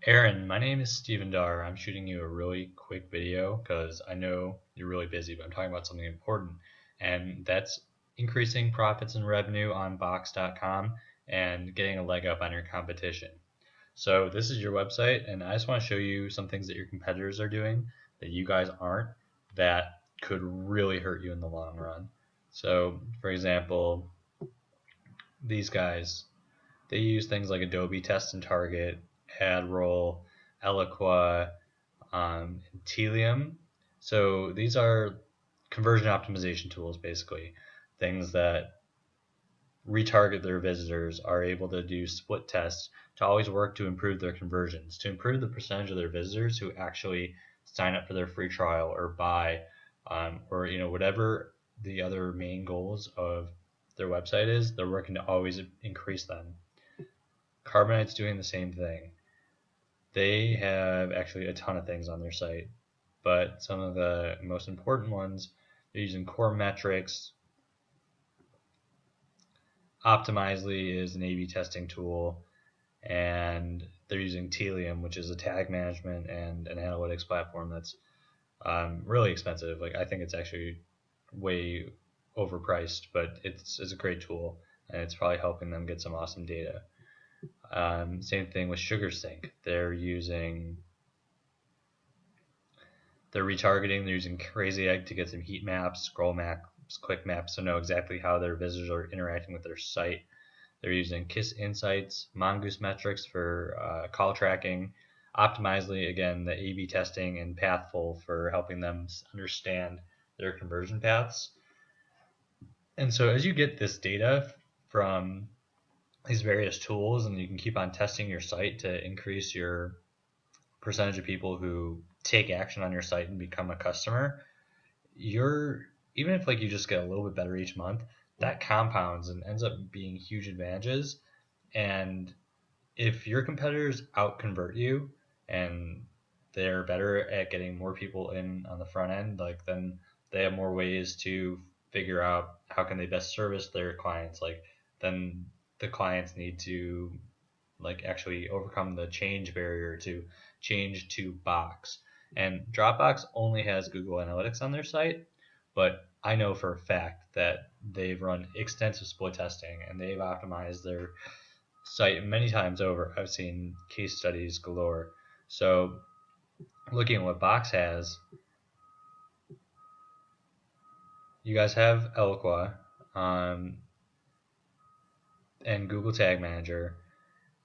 Aaron, my name is Steven Dar. I'm shooting you a really quick video because I know you're really busy, but I'm talking about something important, and that's increasing profits and revenue on Box.com and getting a leg up on your competition. So this is your website, and I just want to show you some things that your competitors are doing that you guys aren't that could really hurt you in the long run. So, for example, these guys, they use things like Adobe Test and Target, AdRoll, Eloqua, and Telium. So these are conversion optimization tools, basically, things that retarget their visitors, are able to do split tests to always work to improve their conversions, to improve the percentage of their visitors who actually sign up for their free trial or buy, or whatever the other main goals of their website is. They're working to always increase them. Carbonite's doing the same thing. They have actually a ton of things on their site, but some of the most important ones, they're using core metrics. Optimizely is an A/B testing tool, and they're using Telium, which is a tag management and an analytics platform that's really expensive. Like, I think it's actually way overpriced, but it's a great tool, and it's probably helping them get some awesome data. Same thing with SugarSync. They're retargeting. They're using Crazy Egg to get some heat maps, scroll maps, click maps to know exactly how their visitors are interacting with their site. They're using Kiss Insights, Mongoose Metrics for call tracking, Optimizely, again, the A/B testing, and Pathful for helping them understand their conversion paths. And so as you get this data from these various tools, and you can keep on testing your site to increase your percentage of people who take action on your site and become a customer, you're even if like you just get a little bit better each month, that compounds and ends up being huge advantages. And if your competitors out convert you and they're better at getting more people in on the front end, like, then they have more ways to figure out how can they best service their clients. Like, then the clients need to like actually overcome the change barrier to change to Box. And Dropbox only has Google Analytics on their site, but I know for a fact that they've run extensive split testing and they've optimized their site many times over. I've seen case studies galore. So looking at what Box has, you guys have Eloqua, and Google Tag Manager,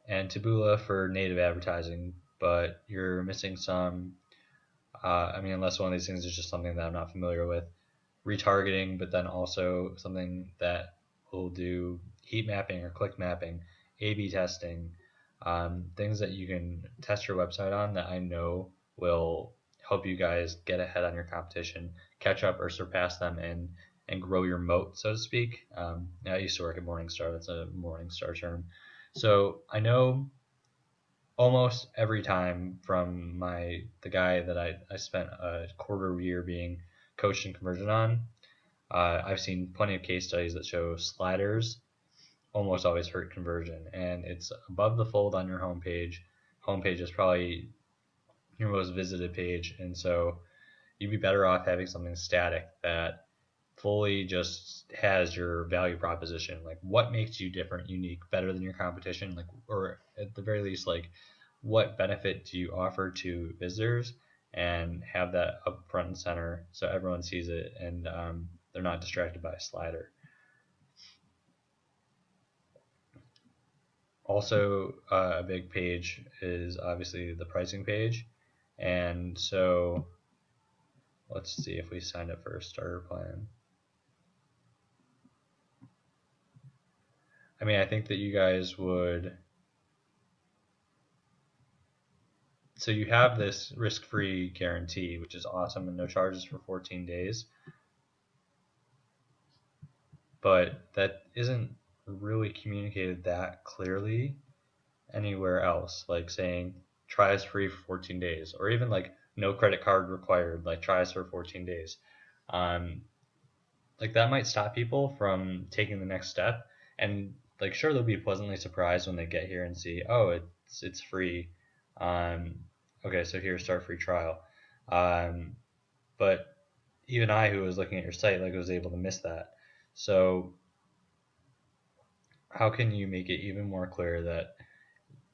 and Taboola for native advertising, but you're missing some. Unless one of these things is just something that I'm not familiar with. Retargeting, but then also something that will do heat mapping or click mapping, A/B testing, things that you can test your website on that I know will help you guys get ahead on your competition, catch up or surpass them, and grow your moat, so to speak. I used to work at Morningstar. That's a Morningstar term. So I know almost every time from the guy that I spent a quarter year being coached in conversion on, I've seen plenty of case studies that show sliders almost always hurt conversion, and it's above the fold on your homepage. Homepage is probably your most visited page, and so you'd be better off having something static that fully just has your value proposition, like what makes you different, unique, better than your competition, like, or at the very least, like, what benefit do you offer to visitors, and have that up front and center so everyone sees it, and they're not distracted by a slider. Also, a big page is obviously the pricing page, and so let's see if we signed up for a starter plan. I think that you guys would. So you have this risk-free guarantee, which is awesome, and no charges for 14 days. But that isn't really communicated that clearly anywhere else, like saying try us free for 14 days, or even like no credit card required, like try us for 14 days. Like, that might stop people from taking the next step, and like, sure, they'll be pleasantly surprised when they get here and see, oh, it's free, Okay, so here, start free trial. But even I, who was looking at your site, like, was able to miss that. So how can you make it even more clear that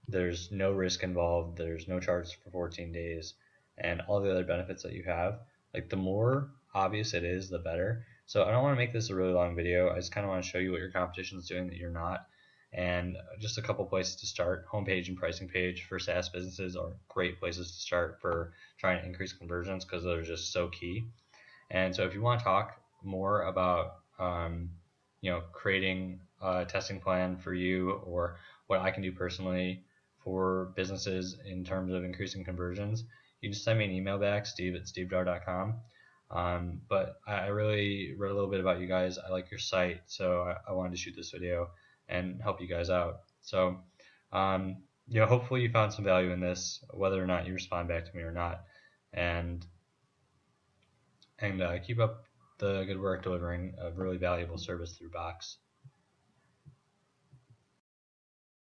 there's no risk involved, there's no charges for 14 days, and all the other benefits that you have? Like, the more obvious it is, the better. So I don't want to make this a really long video. I just kind of want to show you what your competition is doing that you're not, and just a couple places to start. Homepage and pricing page for SaaS businesses are great places to start for trying to increase conversions, because they're just so key. And so if you want to talk more about creating a testing plan for you, or what I can do personally for businesses in terms of increasing conversions, you just send me an email back, steve@stevejar.com. But I really read a little bit about you guys. I like your site, so I wanted to shoot this video and help you guys out. So hopefully you found some value in this, whether or not you respond back to me or not. And keep up the good work delivering a really valuable service through Box.